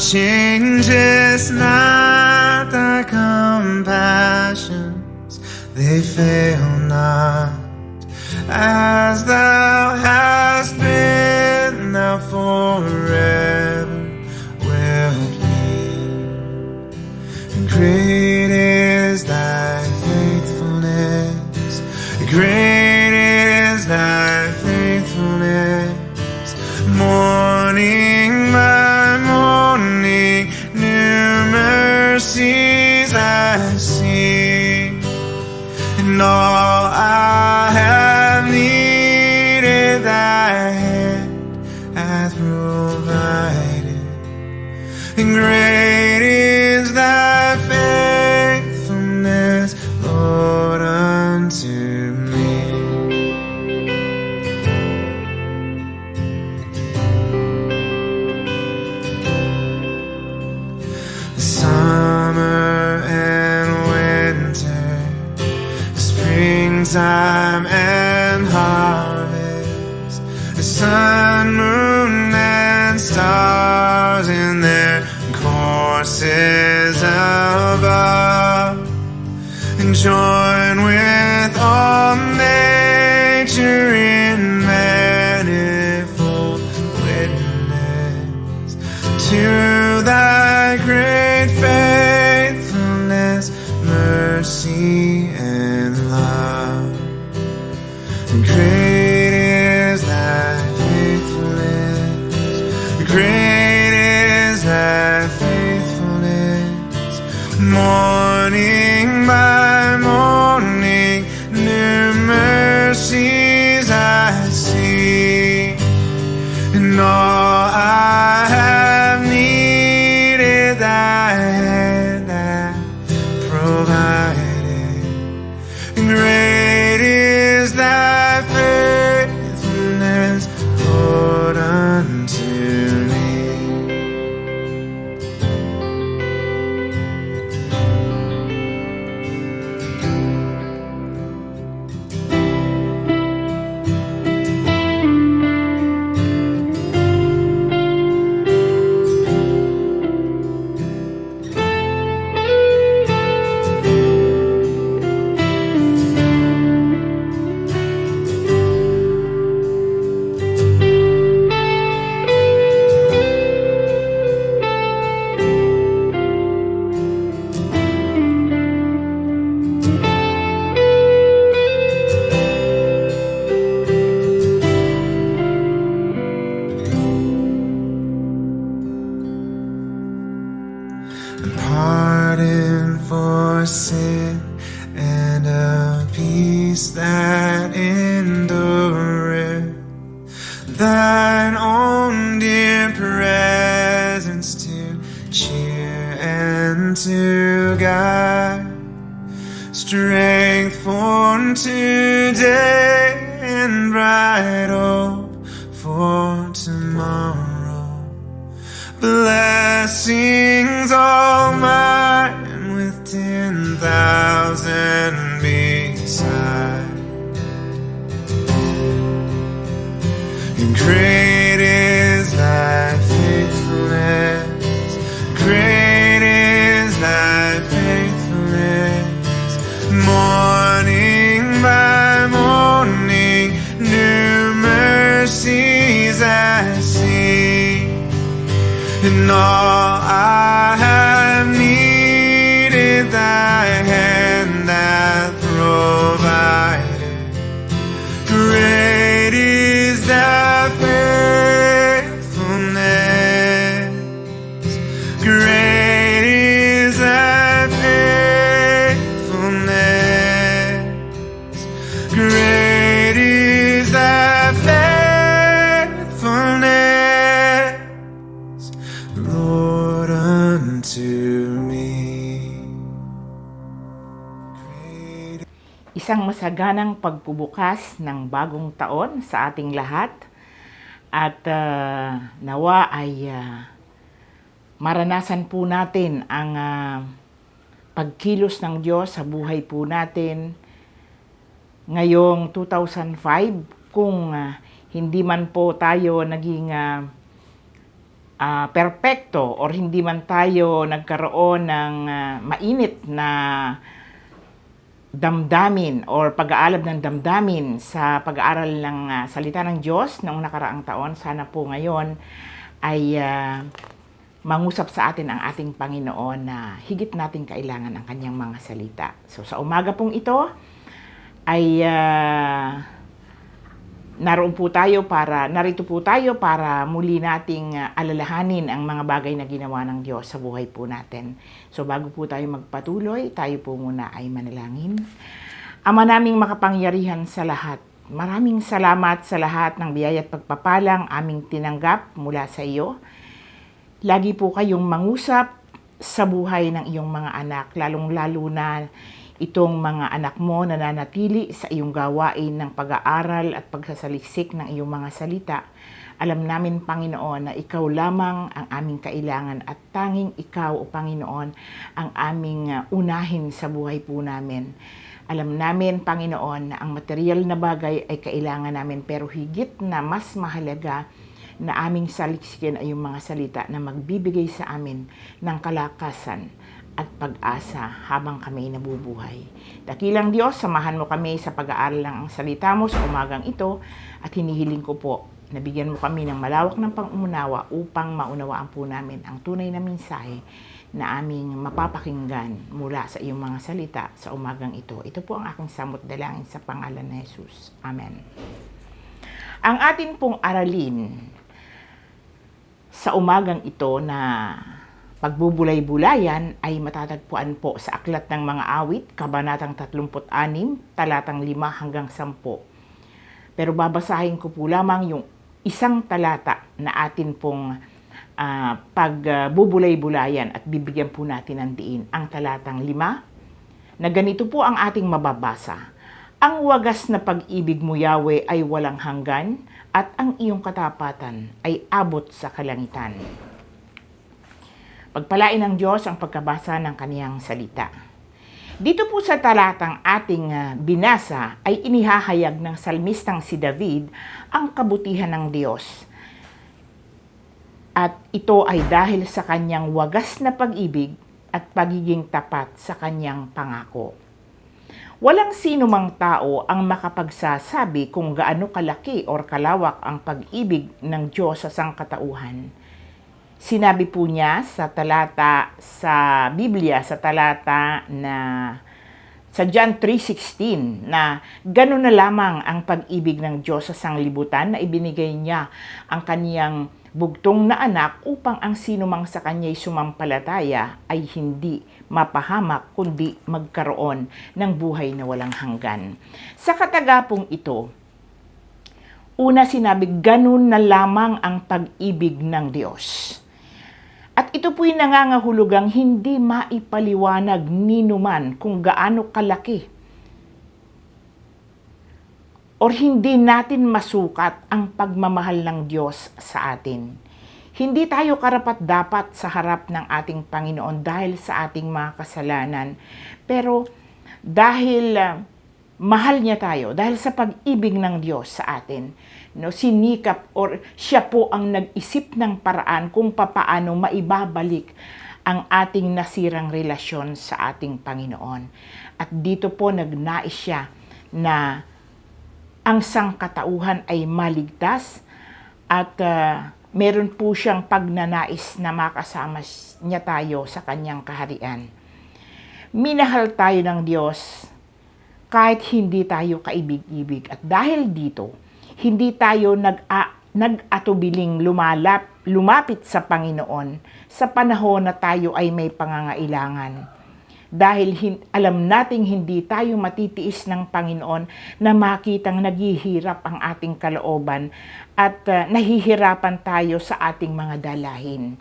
changes not, thy compassions, they fail not. As thou hast been, thou forever wilt be. Great is thy faithfulness, great is thy faithfulness. Morning by morning, new mercies I see, and all I have needed thy hand hath provided. And great is thy faithfulness, Lord, unto me. Summer and winter, springtime and harvest, the sun, moon, and stars in their courses above, and join with all nature in manifold witness to thy great faithfulness, mercy, and love. Great is thy faithfulness, great is thy faithfulness. Morning by morning, new mercies I see, and all I have needed thy hand hath provided. Great is thy faithfulness, Lord, unto me. Pardon for sin and a peace that endureth, thine own dear presence to cheer and to guide, strength for today and bright hope for tomorrow. Blessings all mine with 10,000 beside. And great is thy faithfulness, great is thy faithfulness. Morning by morning, new mercies I see, and all I have needed thy hand hath provided. Great is thy faithfulness, great is thy faithfulness, great is thy faithfulness, Lord, unto me. Isang masaganang pagbubukas ng bagong taon sa ating lahat, at nawa ay maranasan po natin ang pagkilos ng Diyos sa buhay po natin ngayong 2005. Kung hindi man po tayo naging perpekto or hindi man tayo nagkaroon ng mainit na damdamin or pag-aalab ng damdamin sa pag-aaral ng salita ng Diyos noong nakaraang taon, sana po ngayon ay mangusap sa atin ang ating Panginoon na higit nating kailangan ang kanyang mga salita. So sa umaga pong ito ay narito po tayo para muli nating alalahanin ang mga bagay na ginawa ng Diyos sa buhay po natin. So bago po tayo magpatuloy, tayo po muna ay manalangin. Ama naming makapangyarihan sa lahat, maraming salamat sa lahat ng biyaya at pagpapalang aming tinanggap mula sa iyo. Lagi po kayong mangusap sa buhay ng iyong mga anak, lalong-lalo na itong mga anak mo na nanatili sa iyong gawain ng pag-aaral at pagsasaliksik ng iyong mga salita. Alam namin, Panginoon, na ikaw lamang ang aming kailangan at tanging ikaw, O Panginoon, ang aming unahin sa buhay po namin. Alam namin, Panginoon, na ang material na bagay ay kailangan namin, pero higit na mas mahalaga na aming saliksikin ay yung mga salita na magbibigay sa amin ng kalakasan at pag-asa habang kami nabubuhay. Dakilang Diyos, samahan mo kami sa pag-aaral ng ang salita mo sa umagang ito at hinihiling ko po na bigyan mo kami ng malawak ng pang-umunawa upang maunawaan po namin ang tunay na mensahe na aming mapapakinggan mula sa iyong mga salita sa umagang ito. Ito po ang aking samot dalangin sa pangalan ni Jesus. Amen. Ang atin pong aralin sa umagang ito na pagbubulay-bulayan ay matatagpuan po sa Aklat ng Mga Awit, Kabanatang 36, talatang 5 hanggang 10. Pero babasahin ko po lamang yung isang talata na atin pong pagbubulay-bulayan at bibigyan po natin ng diin. Ang talatang 5, na ganito po ang ating mababasa. Ang wagas na pag-ibig mo, Yahweh, ay walang hanggan, at ang iyong katapatan ay abot sa kalangitan. Pagpalain ng Diyos ang pagkabasa ng kaniyang salita. Dito po sa talatang ating binasa ay inihahayag ng salmistang si David ang kabutihan ng Diyos. At ito ay dahil sa kanyang wagas na pag-ibig at pagiging tapat sa kanyang pangako. Walang sino mang tao ang makapagsasabi kung gaano kalaki o kalawak ang pag-ibig ng Diyos sa sangkatauhan. Sinabi po niya sa talata sa Biblia, sa talata na sa John 3:16 na gano'n na lamang ang pag-ibig ng Diyos sa sanglibutan na ibinigay niya ang kaniyang bugtong na anak upang ang sinumang sa kanya'y sumampalataya ay hindi mapahamak kundi magkaroon ng buhay na walang hanggan. Sa katagapong ito, una sinabi, ganun na lamang ang pag-ibig ng Diyos. At ito po'y nangangahulugang hindi maipaliwanag ninuman kung gaano kalaki or hindi natin masukat ang pagmamahal ng Diyos sa atin. Hindi tayo karapat-dapat sa harap ng ating Panginoon dahil sa ating mga kasalanan. Pero dahil mahal niya tayo, dahil sa pag-ibig ng Diyos sa atin, sinikap or siya po ang nag-isip ng paraan kung papaano maibabalik ang ating nasirang relasyon sa ating Panginoon. At dito po nagnais siya na ang sangkatauhan ay maligtas at meron po siyang pagnanais na makasama niya tayo sa kanyang kaharian. Minahal tayo ng Diyos kahit hindi tayo kaibig-ibig. At dahil dito, hindi tayo nag-atubiling lumapit sa Panginoon sa panahon na tayo ay may pangangailangan. Dahil alam nating hindi tayo matitiis ng Panginoon na makitang naghihirap ang ating kalooban at nahihirapan tayo sa ating mga dalahin.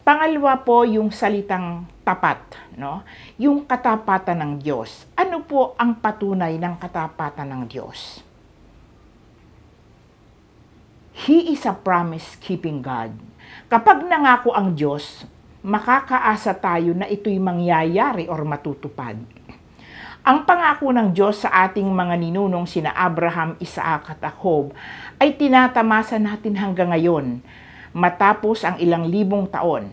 Pangalawa po yung salitang tapat, yung katapatan ng Diyos. Ano po ang patunay ng katapatan ng Diyos? He is a promise-keeping God. Kapag nangako ang Diyos, makakaasa tayo na ito'y mangyayari or matutupad. Ang pangako ng Diyos sa ating mga ninunong sina Abraham, Isaac at Jacob ay tinatamasa natin hanggang ngayon. matapos ang ilang libong taon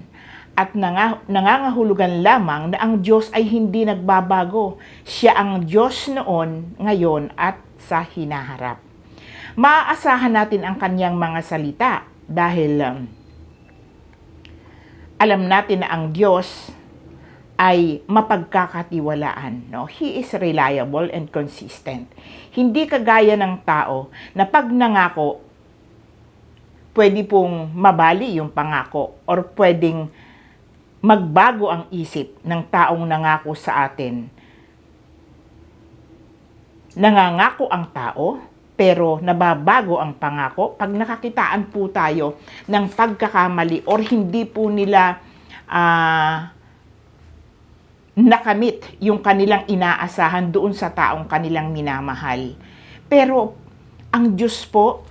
at nangangahulugan lamang na ang Diyos ay hindi nagbabago. Siya ang Diyos noon, ngayon at sa hinaharap. Maaasahan natin ang kanyang mga salita dahil alam natin na ang Diyos ay mapagkakatiwalaan. No? He is reliable and consistent. Hindi kagaya ng tao na pag nangako, pwede pong mabali yung pangako or pwedeng magbago ang isip ng taong nangako sa atin. Nangangako ang tao, pero nababago ang pangako pag nakakitaan po tayo ng pagkakamali or hindi po nila nakamit yung kanilang inaasahan doon sa taong kanilang minamahal. Pero ang Diyos po,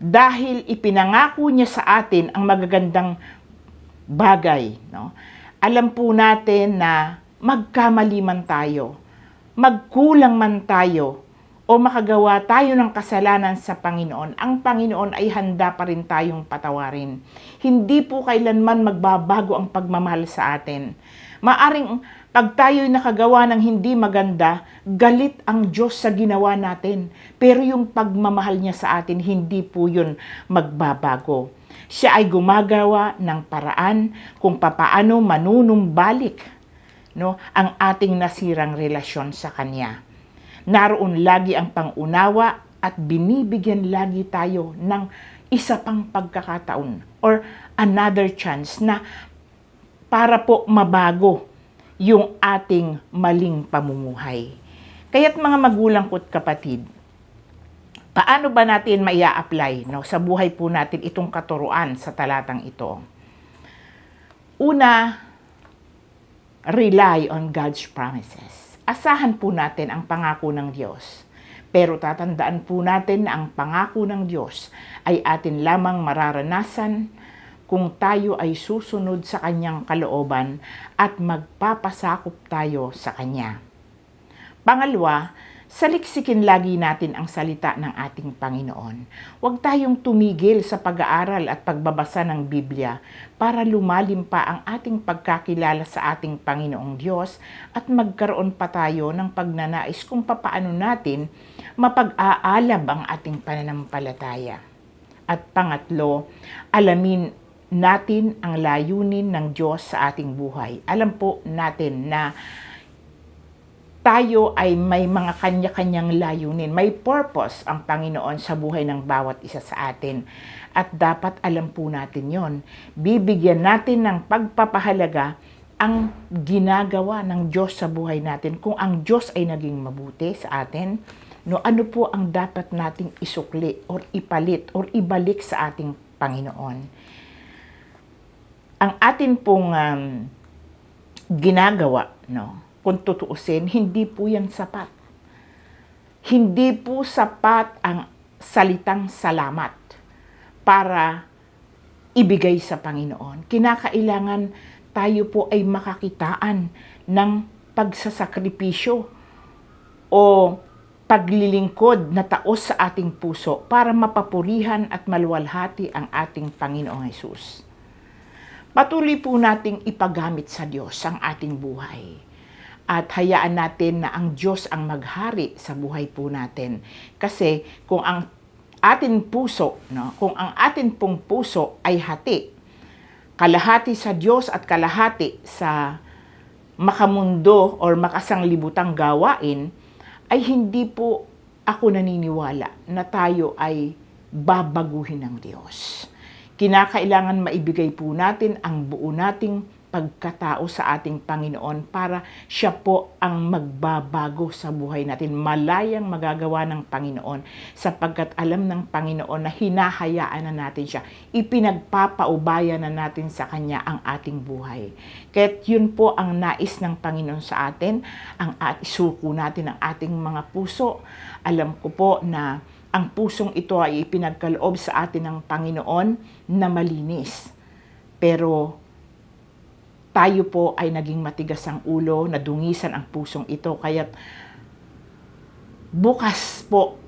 dahil ipinangako niya sa atin ang magagandang bagay, no? Alam po natin na magkamali man tayo, magkulang man tayo, o makagawa tayo ng kasalanan sa Panginoon, ang Panginoon ay handa pa rin tayong patawarin. Hindi po kailanman magbabago ang pagmamahal sa atin. Maaring pag tayo'y nakagawa ng hindi maganda, galit ang Diyos sa ginawa natin. Pero yung pagmamahal niya sa atin, hindi po yun magbabago. Siya ay gumagawa ng paraan kung papaano manunumbalik, no, ang ating nasirang relasyon sa Kanya. Naroon lagi ang pangunawa at binibigyan lagi tayo ng isa pang pagkakataon or another chance na para po mabago yung ating maling pamumuhay. Kaya't mga magulang ko't kapatid, paano ba natin maia-apply, no, sa buhay po natin itong katuruan sa talatang ito? Una, rely on God's promises. Asahan po natin ang pangako ng Diyos. Pero tatandaan po natin na ang pangako ng Diyos ay atin lamang mararanasan kung tayo ay susunod sa Kanyang kalooban at magpapasakop tayo sa Kanya. Pangalawa, saliksikin lagi natin ang salita ng ating Panginoon. Huwag tayong tumigil sa pag-aaral at pagbabasa ng Biblia para lumalim pa ang ating pagkakilala sa ating Panginoong Diyos at magkaroon pa tayo ng pagnanais kung papaano natin mapag-aalab ang ating pananampalataya. At pangatlo, alamin natin ang layunin ng Diyos sa ating buhay. Alam po natin na tayo ay may mga kanya-kanyang layunin. May purpose ang Panginoon sa buhay ng bawat isa sa atin. At dapat alam po natin yon. Bibigyan natin ng pagpapahalaga ang ginagawa ng Diyos sa buhay natin. Kung ang Diyos ay naging mabuti sa atin, no, ano po ang dapat nating isukli or ipalit or ibalik sa ating Panginoon. Ang atin pong ginagawa, no, kung tutuusin, hindi po yan sapat. Hindi po sapat ang salitang salamat para ibigay sa Panginoon. Kinakailangan tayo po ay makakitaan ng pagsasakripisyo o paglilingkod na taos sa ating puso para mapapurihan at maluwalhati ang ating Panginoong Hesus. Patuloy po nating ipagamit sa Diyos ang ating buhay. At hayaan natin na ang Diyos ang maghari sa buhay po natin. Kasi kung ang ating puso, no, kung ang ating pong puso ay hati, kalahati sa Diyos at kalahati sa makamundo or makasanglibutang gawain, ay hindi po ako naniniwala na tayo ay babaguhin ng Diyos. Kinakailangan maibigay po natin ang buo nating pagkatao sa ating Panginoon para siya po ang magbabago sa buhay natin. Malayang magagawa ng Panginoon sapagkat alam ng Panginoon na hinahayaan na natin siya. Ipinagpapaubaya na natin sa Kanya ang ating buhay. Kaya't yun po ang nais ng Panginoon sa atin, ang isuko natin ang ating mga puso. Alam ko po na ang pusong ito ay ipinagkaloob sa atin ng Panginoon na malinis. Pero tayo po ay naging matigas ang ulo, nadungisan ang pusong ito. Kaya't bukas po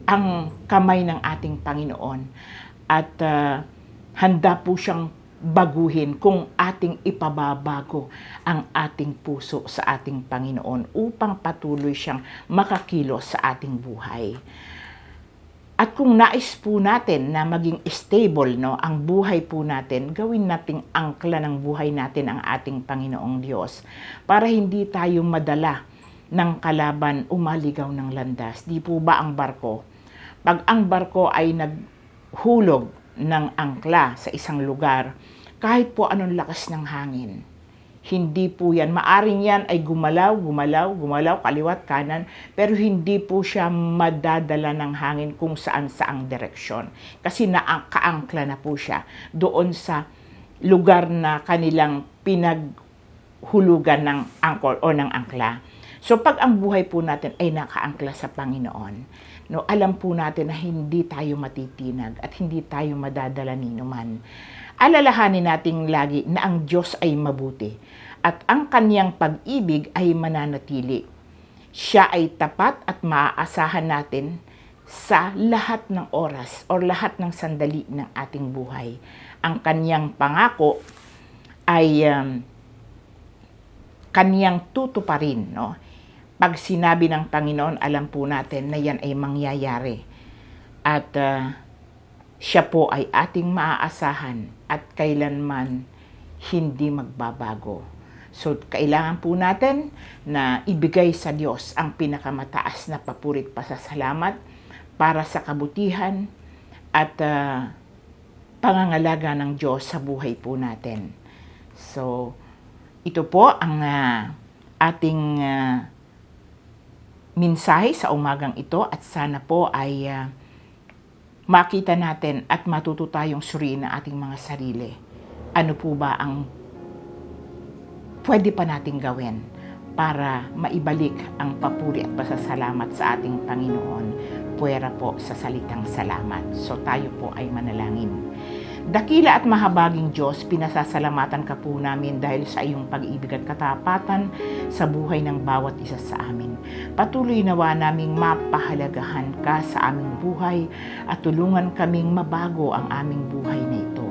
ang kamay ng ating Panginoon at handa po siyang baguhin kung ating ipababago ang ating puso sa ating Panginoon upang patuloy siyang makakilos sa ating buhay. At kung nais po natin na maging stable, ang buhay po natin, gawin nating angkla ng buhay natin ang ating Panginoong Diyos para hindi tayo madala ng kalaban umaligaw ng landas. Di po ba ang barko? Pag ang barko ay naghulog ng angkla sa isang lugar, kahit po anong lakas ng hangin, hindi po yan. Maaring yan ay gumalaw, kaliwat, kanan, pero hindi po siya madadala ng hangin kung saan-saang direksyon. Kasi nakaangkla na po siya doon sa lugar na kanilang pinaghulugan ng angkor o ng angkla. So pag ang buhay po natin ay nakaangkla sa Panginoon, alam po natin na hindi tayo matitinag at hindi tayo madadala ni numan. Alalahanin natin lagi na ang Diyos ay mabuti at ang kanyang pag-ibig ay mananatili. Siya ay tapat at maaasahan natin sa lahat ng oras o lahat ng sandali ng ating buhay. Ang kanyang pangako ay kanyang tutuparin. Pag sinabi ng Panginoon, alam po natin na yan ay mangyayari. At siya po ay ating maaasahan at kailanman hindi magbabago. So, kailangan po natin na ibigay sa Diyos ang pinakamataas na papurit pasasalamat para sa kabutihan at pangangalaga ng Diyos sa buhay po natin. So, ito po ang ating mensahe sa umagang ito at sana po ay makita natin at matuto tayong suriin ang ating mga sarili. Ano po ba ang pwede pa nating gawin para maibalik ang papuri at pasasalamat sa ating Panginoon puwera po sa salitang salamat. So tayo po ay manalangin. Dakila at mahabaging Diyos, pinasasalamatan ka po namin dahil sa iyong pag-ibig at katapatan sa buhay ng bawat isa sa amin. Patuloy nawa naming mapahalagahan ka sa aming buhay at tulungan kaming mabago ang aming buhay na ito.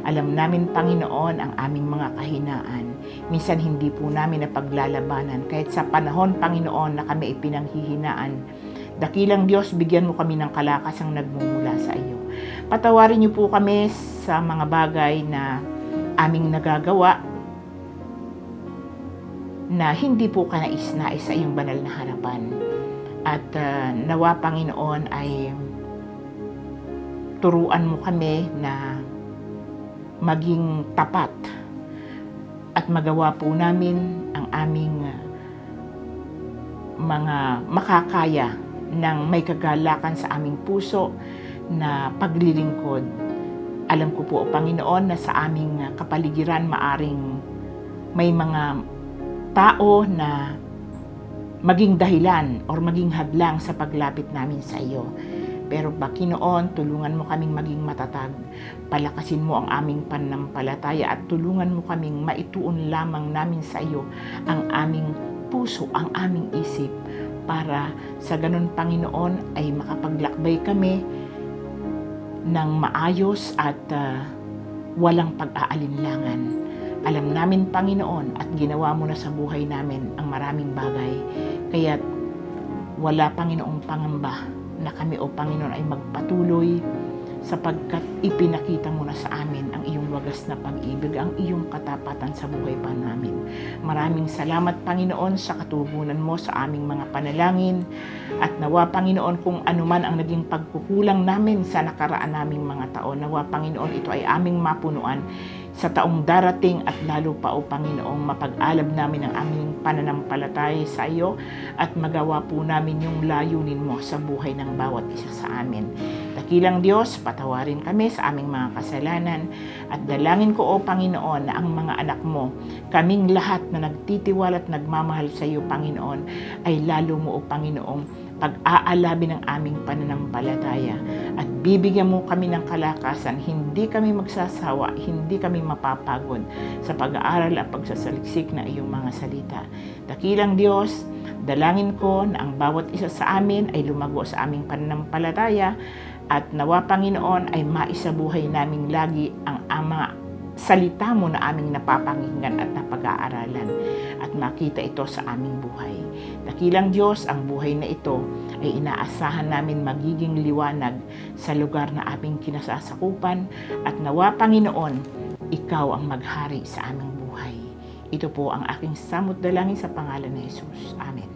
Alam namin, Panginoon, ang aming mga kahinaan. Minsan hindi po namin napaglalabanan kahit sa panahon, Panginoon, na kami ay pinanghihinaan. Dakilang Diyos, bigyan mo kami ng kalakasang nagmumula sa iyo. Patawarin niyo po kami sa mga bagay na aming nagagawa na hindi po kanais-nais sa iyong banal na harapan. At nawa, Panginoon, ay turuan mo kami na maging tapat at magawa po namin ang aming mga makakaya ng may kagalakan sa aming puso na paglilingkod. Alam ko po, Panginoon, na sa aming kapaligiran maaring may mga tao na maging dahilan or maging hadlang sa paglapit namin sa iyo. Pero Panginoon, tulungan mo kaming maging matatag. Palakasin mo ang aming pananampalataya at tulungan mo kaming maituon lamang namin sa iyo ang aming puso, ang aming isip, para sa ganun, Panginoon, ay makapaglakbay kami ng maayos at walang pag-aalinlangan. Alam namin, Panginoon, at ginawa mo na sa buhay namin ang maraming bagay. Kaya't wala, Panginoong, pangamba na kami, o Panginoon, ay magpatuloy sapagkat ipinakita mo na sa amin ang iyong wagas na pag-ibig, ang iyong katapatan sa buhay pa namin. Maraming salamat, Panginoon, sa katugunan mo sa aming mga panalangin. At nawa, Panginoon, kung anuman ang naging pagkukulang namin sa nakaraan naming mga taon, nawa, Panginoon, ito ay aming mapunuan sa taong darating at lalo pa, o Panginoong, mapag-alab namin ang aming pananampalataya sa iyo at magawa po namin yung layunin mo sa buhay ng bawat isa sa amin. Dakilang Diyos, patawarin kami sa aming mga kasalanan at dalangin ko, o Panginoon, na ang mga anak mo, kaming lahat na nagtitiwala at nagmamahal sa iyo, Panginoon, ay lalo mo, o Panginoong, pag-aalabi ng aming pananampalataya at bibigyan mo kami ng kalakasan, hindi kami magsasawa, hindi kami mapapagod sa pag-aaral at pagsasaliksik na iyong mga salita. Dakilang Diyos, dalangin ko na ang bawat isa sa amin ay lumago sa aming pananampalataya At nawa, Panginoon, ay maisabuhay namin lagi ang mga salita mo na aming napapakinggan at napag-aaralan at makita ito sa aming buhay. Dakilang Diyos, ang buhay na ito ay inaasahan namin magiging liwanag sa lugar na aming kinasasakupan at nawa, Panginoon, ikaw ang maghari sa aming buhay. Ito po ang aking samot dalangin sa pangalan ni Jesus. Amen.